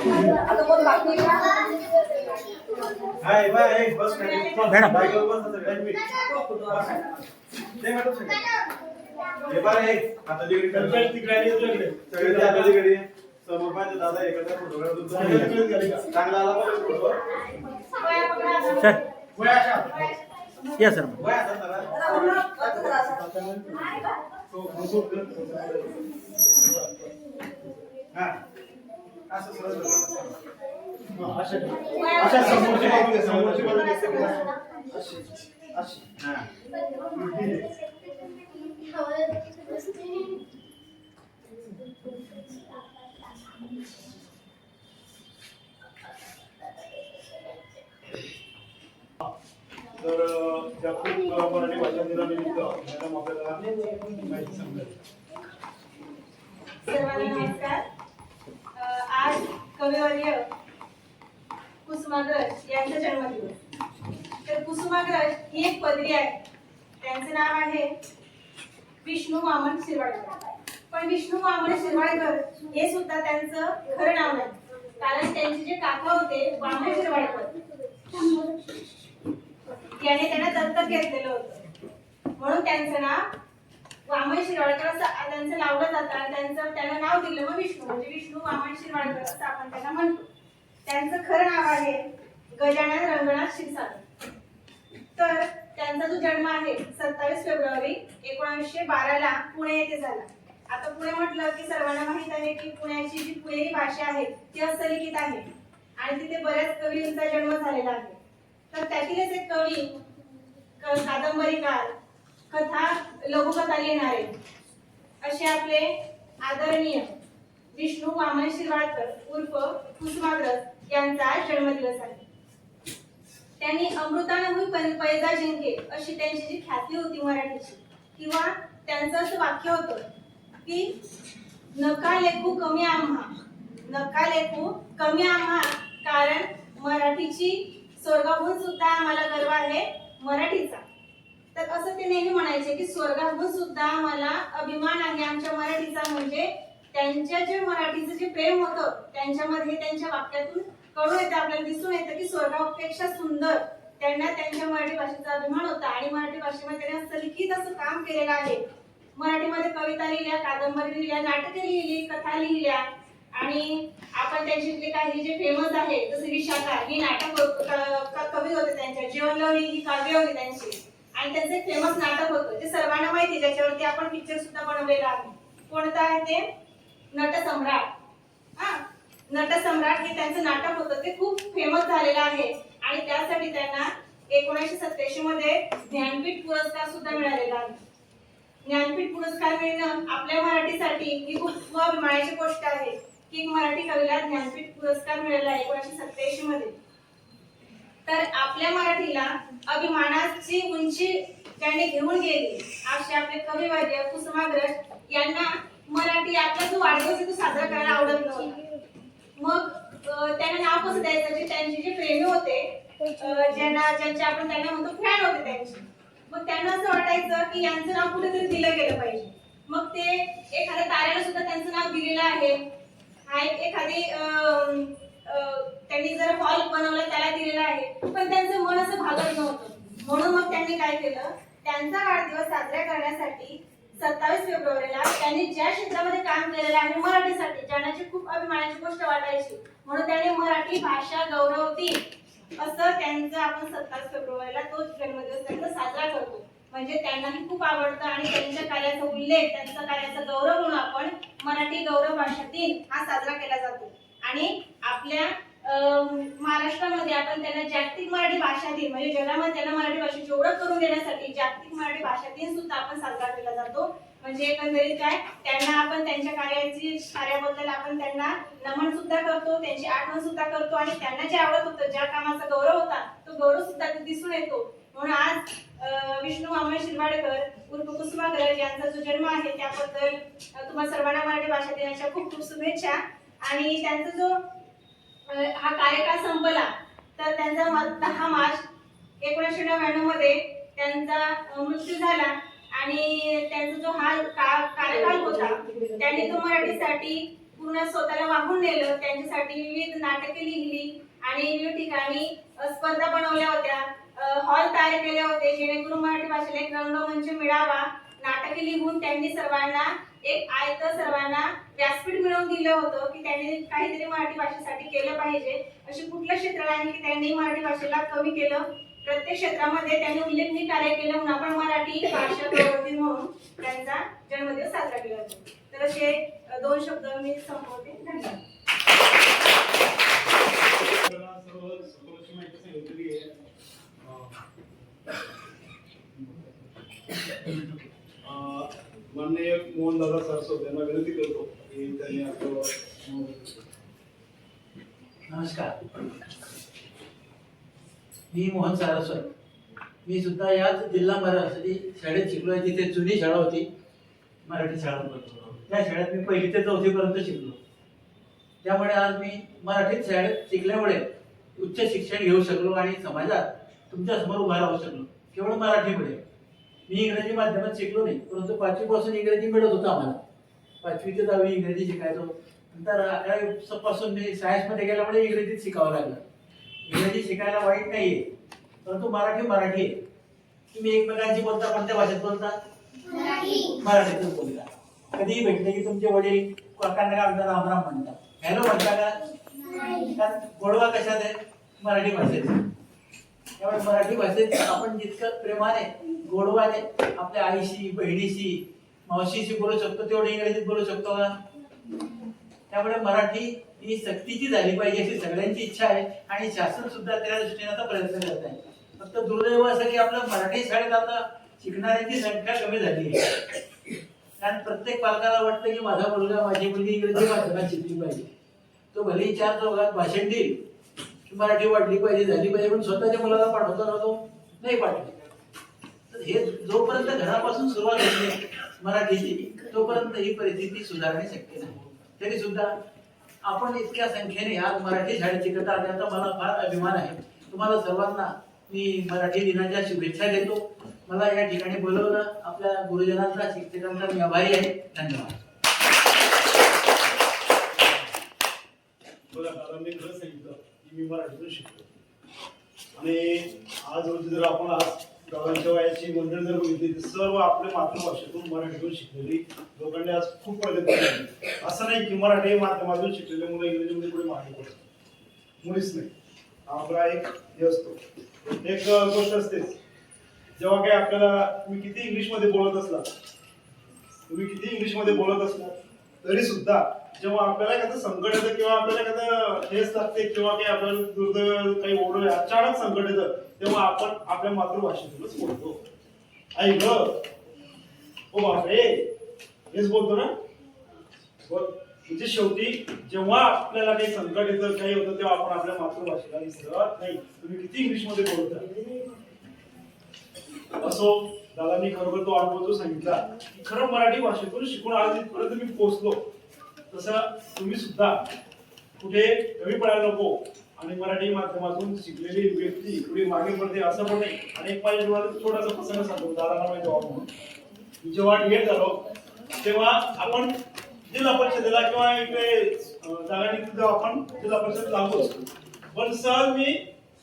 आता कोण बाकी हाय बाय बस मॅडम. बाईकवर बस ते मॅडम हे बाय हे आता तिकडे सगळे ते आता तिकडे समोर पाहिजे दादा एकत्र फोटो काढतो चांगला आला पाहिजे फोटो सर या सर वय आता जरा हा असं सरळ अशा समोरची बाजू दिसते का? अशी हा तर जागतिक मराठी भाषा दिनानिमित्त मॅडम आपल्याला माहिती सांगतात. सर्वांना नमस्कार. आज कविवर्य कुसुमाग्रज यांचा जन्मदिवस. तर कुसुमाग्रज ही एक पदवी आहे. त्यांचे नाव आहे विष्णू वामन शिरवाडकर. पण विष्णू वामन शिरवाडकर हे सुद्धा त्यांचं खरं नाव नाही, कारण त्यांचे जे काका होते वामन शिरवाडकर याने त्यांना दत्तक घेतलेलं होतं, म्हणून त्यांचं नाव वामन शिरवाडकर असं त्यांचं लावलं जातं आणि त्यांना नाव दिलं मग विष्णू, म्हणजे विष्णू वामन शिरवाडकर असं आपण त्यांना म्हणतो. त्यांचं खरं नाव आहे गजानन रंगनाथ क्षीरसागर. तर त्यांचा जो जन्म आहे 27 फेब्रुवारी 1912 ला पुणे येथे झाला. आता पुणे म्हटलं की सर्वांना माहित आहे की पुण्याची जी पुणेरी भाषा आहे ती हस्तलिखित आहे आणि तिथे बऱ्याच कवींचा जन्म झालेला आहे. तर त्यातीलच एक कवी, कादंबरीकार, कथा लघुकथा लिहिणारे असे आपले आदरणीय विष्णू वामन शिरवाडकर उर्फ कुसुमाग्रज यांचा जन्मदिवस आहे. त्यांनी अमृतानुभूमी पैजा जिंके अशी त्यांची जी ख्याती होती मराठीची, किंवा त्यांचं असं वाक्य होतं की नका लेखू कमी आम्हा, नका लेखू कमी आम्हा, कारण मराठीची स्वर्गाहून सुद्धा आम्हाला गर्व आहे मराठीचा. तर असं ते नेहमी म्हणायचे की स्वर्गाहून सुद्धा मला अभिमान आहे आमच्या मराठीचा. म्हणजे त्यांच्या जे मराठीचं जे प्रेम होतं त्यांच्यामध्ये त्यांच्या वाक्यातून कळून येतं, आपल्याला दिसून येतं की स्वर्गापेक्षा सुंदर त्यांना त्यांच्या मराठी भाषेचा अभिमान होता आणि मराठी भाषेमध्ये त्यांनी हस्तलिखित असं काम केलेलं आहे. मराठीमध्ये कविता लिहिल्या, कादंबरी लिहिल्या, नाटके लिहिली, कथा लिहिल्या आणि आपण त्यांच्यातले काही जे फेमस आहे जसे विशाखा ही नाटक कवी होते, त्यांच्या जीवनलहरी ही काव्य होती त्यांची आणि त्यांचं एक फेमस नाटक होतं जे सर्वांना माहिती, ज्याच्यावरती आपण पिक्चर सुद्धा बनवलेला आहे. कोणतं आहे ते? नटसम्राट. नटसम्राट हे त्यांचं नाटक होतं, ते खूप फेमस झालेलं आहे आणि त्यासाठी त्यांना 1987 मध्ये ज्ञानपीठ पुरस्कार सुद्धा मिळालेला आहे. ज्ञानपीठ पुरस्कार मिळणं आपल्या मराठीसाठी ही खूप अभिमानाची गोष्ट आहे की मराठी कवीला ज्ञानपीठ पुरस्कार मिळाला आहे 1987 मध्ये. तर आपल्या मराठीला अभिमानाची उंची ज्यांनी घेऊन गेली असे आपले कविवर्य कुसुमाग्रज यांना मराठी आपला जो वाढदिवस आहे तो साजरा करायला आवडत नव्हता. मग त्यांना नाव कसं द्यायचं? जे त्यांचे जे प्रेमी होते, ज्यांचे आपण त्यांना म्हणतो फॅन होते त्यांचे, मग त्यांना असं वाटायचं की यांचं नाव कुठेतरी दिलं गेलं पाहिजे. मग ते एखाद्या ताऱ्याला सुद्धा त्यांचं नाव दिलेलं आहे. एखादी त्यांनी जर हॉल बनवला त्याला दिलेला आहे, पण त्यांचं मन असं भागत नव्हतं. म्हणून मग त्यांनी काय केलं, त्यांचा वाढदिवस साजरा करण्यासाठी 27 फेब्रुवारीला त्यांनी ज्या क्षेत्रामध्ये काम केलेलं आहे मराठीसाठी, ज्यांची खूप अभिमानाची गोष्ट वाटायची, म्हणून त्यांनी मराठी भाषा गौरवती असं त्यांचं आपण 27 फेब्रुवारीला तोच जन्मदिवस त्यांचा साजरा करतो. म्हणजे त्यांनाही खूप आवडतं आणि त्यांच्या कार्याचा उल्लेख, त्यांच्या कार्याचा गौरव म्हणून आपण मराठी गौरव भाषा दिन हा साजरा केला जातो. आणि आपल्या महाराष्ट्रामध्ये आपण त्यांना जागतिक मराठी भाषा दिन, म्हणजे जगामध्ये त्यांना मराठी भाषेची ओळख करून देण्यासाठी जागतिक मराठी भाषा दिन सुद्धा आपण साजरा केला जातो. म्हणजे एकंदरीत काय, त्यांना आपण त्यांच्या कार्याबद्दल आपण त्यांना नमन सुद्धा करतो, त्यांची आठवण सुद्धा करतो आणि त्यांना जे आवडत होतं, ज्या कामाचा गौरव होता तो गौरव सुद्धा दिसून येतो. म्हणून आज विष्णू वामन शिरवाडकर उर्फ कुसुमाग्रज यांचा जो जन्म आहे त्याबद्दल तुम्हा सर्वांना मराठी भाषा दिनाच्या खूप खूप शुभेच्छा. आणि त्यांचा जो हा कार्यकाळ संपला तर त्यांचा 10 मार्च 1999 मध्ये त्यांचा मृत्यू झाला आणि त्यांचा जो हा कार्यकाळ होता त्यांनी तो मराठीसाठी पूर्ण स्वतःला वाहून नेलं. त्यांच्यासाठी विविध नाटके लिहिली आणि विविध ठिकाणी स्पर्धा बनवल्या होत्या, हॉल तयार केले होते जेणेकरून मराठी भाषेला एक रंगमंच मिळावा. नाटके लिहून त्यांनी सर्वांना एक सर्वांना व्यासपीठ मिळवून दिलं होतं की त्यांनी काहीतरी मराठी भाषेसाठी केलं पाहिजे. अशी कुठलं क्षेत्र नाही की त्यांनी मराठी भाषेला कमी केलं. प्रत्येक क्षेत्रामध्ये त्यांनी उल्लेखनीय कार्य केलं म्हणून आपण मराठी भाषा गौरवदिन म्हणून त्यांचा जन्मदिवस साजरा केला जातो. तर असे 2 शब्द मी संपवते. धन्यवाद. माननीय मोहनदादा सरस्वत यांना विनंती करतो की त्यांनी आपलं. नमस्कार, मी मोहन सारस्वत. मी सुद्धा याच जिल्हा मराठी शाळेत शिकलो आहे, तिथे जुनी शाळा होती मराठी शाळा. त्या शाळेत मी 1ली ते 4थी पर्यंत शिकलो. त्यामुळे आज मी मराठीत शाळेत शिकल्यामुळे उच्च शिक्षण घेऊ शकलो आणि समाजात तुमच्या समोर उभा राहू शकलो केवळ मराठीमुळे. मी इंग्रजी माध्यमात शिकलो नाही, परंतु 5वी पासून इंग्रजी मिळत होतं आम्हाला. 5वी ते 10वी इंग्रजी शिकायचो. नंतर 11वी पासून मी सायन्समध्ये गेल्यामुळे इंग्रजीत शिकावं लागलं. इंग्रजी शिकायला वाईट नाहीये, परंतु मराठी आहे. तुम्ही एकमेकांशी बोलता कोणत्या भाषेत बोलता? मराठीतच बोलता. कधीही भेटले की तुमचे वडील काकांना काय म्हणतात? राम राम म्हणतात. हॅलो म्हणता का? कारण गोडवा कशात आहे? मराठी भाषेत. त्यामुळे मराठी भाषेत आपण जितकं प्रेमाने गोडवाने आपल्या आईशी, बहिणीशी, मावशीशी बोलू शकतो तेवढं इंग्रजीत बोलू शकतो का? त्यामुळे मराठी ही सक्तीची झाली पाहिजे अशी सगळ्यांची इच्छा आहे आणि शासन सुद्धा त्या दृष्टीने आता प्रयत्न करत आहे. फक्त दुर्दैव असं की आपल्या मराठी शाळेत आता शिकणाऱ्यांची संख्या कमी झाली आहे. कारण प्रत्येक पालकाला वाटतं की माझा मुलगा, माझी मुलगी इंग्रजी माध्यमात शिकली पाहिजे. तो भलेही 4 चौघात भाषण देईल की मराठी वाढली पाहिजे, झाली पाहिजे, पण स्वतःच्या मुलाला पाठवता राहतो नाही पाठवत. तर हे जोपर्यंत घरापासून सुरुवात होते मराठीची, तोपर्यंत ही परिस्थिती सुधारणे शक्य नाही. तरी सुद्धा आपण इतक्या संख्येने आज मराठी शाळेत शिकत आहात याचा मला फार अभिमान आहे. तुम्हाला सर्वांना मी मराठी दिनाच्या शुभेच्छा देतो. मला या ठिकाणी बोलवलं, आपल्या गुरुजनांचा, शिक्षकांचा मी आभारी आहे. धन्यवाद. बघा, दादांनी खरं सांगितलं की मी मराठीतून शिकलो आणि आज रोजी जर आपण आज गावांच्या वयाची मंडळी जर बघितली तर सर्व आपल्या मातृभाषेतून मराठीतून शिकलेली लोकांनी आज खूप प्रगती केली. असं नाही की मराठी माध्यमातून शिकलेले मुलं इंग्रजीमध्ये पुढे मागे पडतात, मुळीच नाही. आपला एक हे असतो, एक गोष्ट असते, जेव्हा काही आपल्याला तुम्ही किती इंग्लिशमध्ये बोलत असला तरी सुद्धा जेव्हा आपल्याला एखादं संकट येतं किंवा आपल्याला एखादं ठेस लागते किंवा काही आपल्याला दुर्दैव काही ओढ अचानक संकट येतं तेव्हा आपण आपल्या मातृभाषेतूनच बोलतो. आई ग, ओ बापरे, हेच बोलतो ना. म्हणजे शेवटी जेव्हा आपल्याला काही संकट येतं, काही होतं, तेव्हा आपण आपल्या मातृभाषेला विसरत नाही. तुम्ही किती इंग्लिशमध्ये बोलता असो. दादांनी खरोखर तो अनुभव जो सांगितला की खरं मराठी भाषेतून शिकून आज इथपर्यंत मी पोहोचलो, तसं तुम्ही सुद्धा कुठे कमी पडायला नको आणि मराठी माध्यमातून शिकलेली व्यक्ती पुढे मागे पडते असं पण नाही. आणि एक माझ्या जीवनात छोटासा प्रसंग सांगतो. दादांना माहिती म्हणून जेव्हा डीएड झालो तेव्हा आपण जिल्हा परिषदेला किंवा इकडे जागा आपण जिल्हा परिषद लागू असतो. पण सहज मी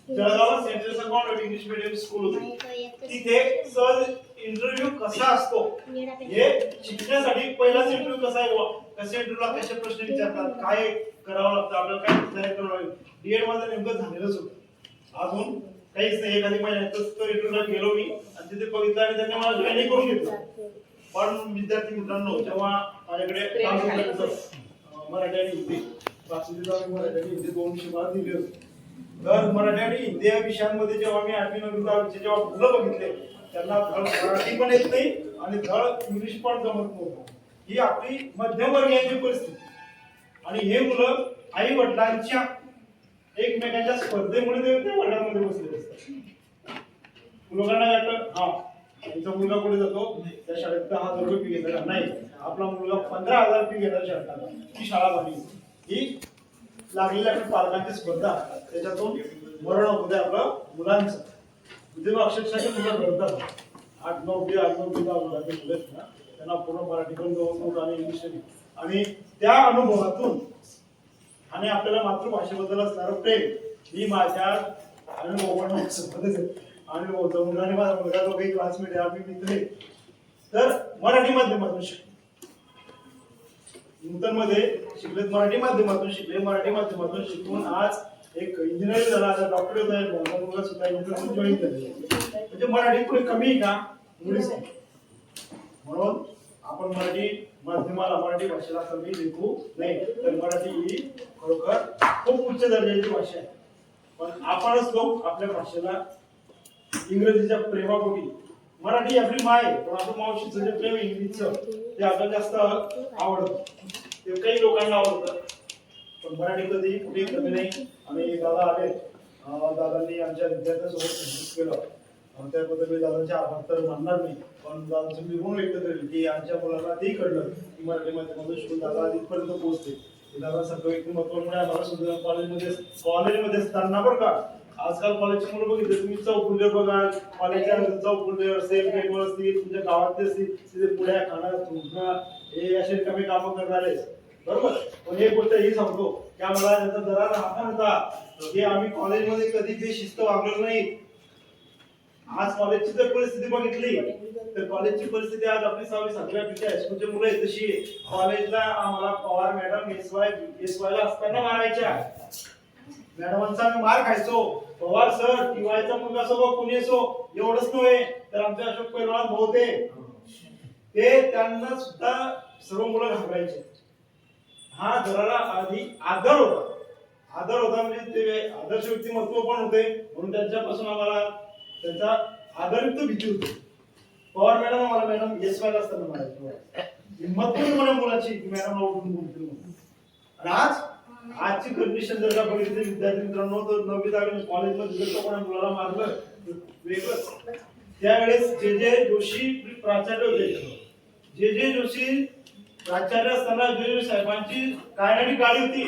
Jalgaon saint Joseph convent English medium school होती, तिथे सहज इंटरव्ह्यू कसा असतो हे शिकण्यासाठी पहिलाच इंटरव्ह्यू कसा आहे, कसे इंटरव्ह्यूला कसे प्रश्न विचारतात, काय करावं लागतं, आपल्याला काय तयारी करावं लागेल. डीएड माझं नेमकं झालेलंच होतं, अजून काहीच नाही. एखादी महिन्यातच तो इंटरव्ह्यूला गेलो मी आणि तिथे बघितलं आणि त्यांनी मला जॉईनिंग करून घेतलं. पण विद्यार्थी मित्रांनो, जेव्हा माझ्याकडे मराठी आणि हिंदी मराठी आणि हिंदी 2 विषय मला दिले होते, तर मराठी आणि हिंदी या विषयांमध्ये जेव्हा मी 8वी 9वी 10वीचे जेव्हा मुलं बघितले त्यांना धड मराठी पण येत नाही आणि धड इंग्लिश पण जमत नव्हतं. ही आपली मध्यमवर्गीयांची परिस्थिती. आणि हे मुलं आई वडिलांच्या एकमेकांच्या स्पर्धेमुळे ते वर्गामध्ये बसलेले असतात. लोकांना वाटतं हा त्यांचा मुलगा पुढे जातो त्या शाळेत 10,000 रुपये फी घेतात, नाही आपला मुलगा 15,000 फी घेणार शाळेत. ही शाळा झाली, ही लागलेल्या पालकांची स्पर्धा, त्याच्यातून मरण होते आपलं मुलांचं. म्हणजे अक्षरशः मुलं घडतात 8-9 मुलं त्यांना पूर्ण मराठी पण जवळ आणि इंग्लिश आणि त्या अनुभवातून आणि आपल्याला मातृभाषेबद्दल असणारं प्रेम मी माझ्या आणि बोलतो मुलगा आणि माझा मुलगा दोघेही क्लासमेट आहे, आम्ही मित्र आहे. तर मराठी माध्यमातून शिकलो. नूतन मध्ये शिकले, मराठी माध्यमातून शिकले, मराठी माध्यमातून शिकून आज एक इंजिनिअर झाला, आता डॉक्टर झाला, माझा मुलगा सुद्धा इंजिनिअर जॉईन झाले. म्हणजे मराठी कोणी कमी आहे का? मुळीच नाही. म्हणून आपण मराठी माध्यमाला, मराठी भाषेला कमी लेखू नाही. तर मराठी ही खरोखर खूप उच्च दर्जाची भाषा आहे. पण आपणच लोक आपल्या भाषेला इंग्रजीच्या प्रेमापोटी, मराठी आपली माय आहे पण आपण मावशीचं जे प्रेम इंग्लिशचं ते आपल्याला जास्त आवडतं, ते काही लोकांना आवडतं. पण मराठी कधी कुठे कमी नाही. आणि दादा आले, दादांनी आमच्या विद्यार्थ्यांसोबत संस्कृत केलं, त्याबद्दल मी दादांचे आभार तर मानणार नाही, पण दादाचं मी ऋण व्यक्त करेल की आमच्या मुलांना तेही कळलं की मराठी माध्यमातून शिकून दादा इथपर्यंत पोहोचते. दादा सगळं व्यक्तिमत्वामुळे आम्हाला सुद्धा कॉलेजमध्ये असताना बरं का, आजकाल कॉलेजची मुलं बघितले तुम्ही चौकुंडे बघा, कॉलेजच्या चौकुंडे असतील, गेटवर असतील, तुमच्या गावातले असतील, तिथे पुढ्या खाणं थुंकणं हे असे कमी कामं करणारे, बरोबर. पण एक गोष्ट ही सांगतो की आम्हाला त्याचा जरा राहता होता की आम्ही कॉलेजमध्ये कधी बेशिस्त वागलो नाही. आज कॉलेजची जर परिस्थिती बघितली तर कॉलेजची परिस्थिती आज आपली 6वी-7वी हायस्कूलची मुलं आहे तशी. कॉलेजला आम्हाला पवार मॅडम एस वाय ला असताना मारायच्या, मॅडमांचा आम्ही मार खायचो. पवार सर टीवायचा मुलगा असो कुणी असो, एवढंच नव्हे तर आमचे अशोक पैलवान भाऊ होते, ते त्यांना सुद्धा सर्व मुलं घाबरायचे. हा जरा आधी आदर होता म्हणजे ते आदर्श व्यक्तिमत्व पण होते, म्हणून त्यांच्यापासून आम्हाला त्यांचा आदरयुक्त भीती होती. पवार मॅडम आम्हाला मॅडम एस वाय ला असताना म्हणायचं हिंमत पण कोणा मुलाची की मॅडमला उठून बोलतील म्हणून. आणि आजची कंडिशन जर का बघितली विद्यार्थी मित्रांनो, तर 9वी-10वी कॉलेजमध्ये जर का कोणा मुलाला मारलं वेगळंच. त्यावेळेस जे जोशी प्राचार्य होते, जे जोशी प्राचार्य असताना जे साहेबांची काय गाडी होती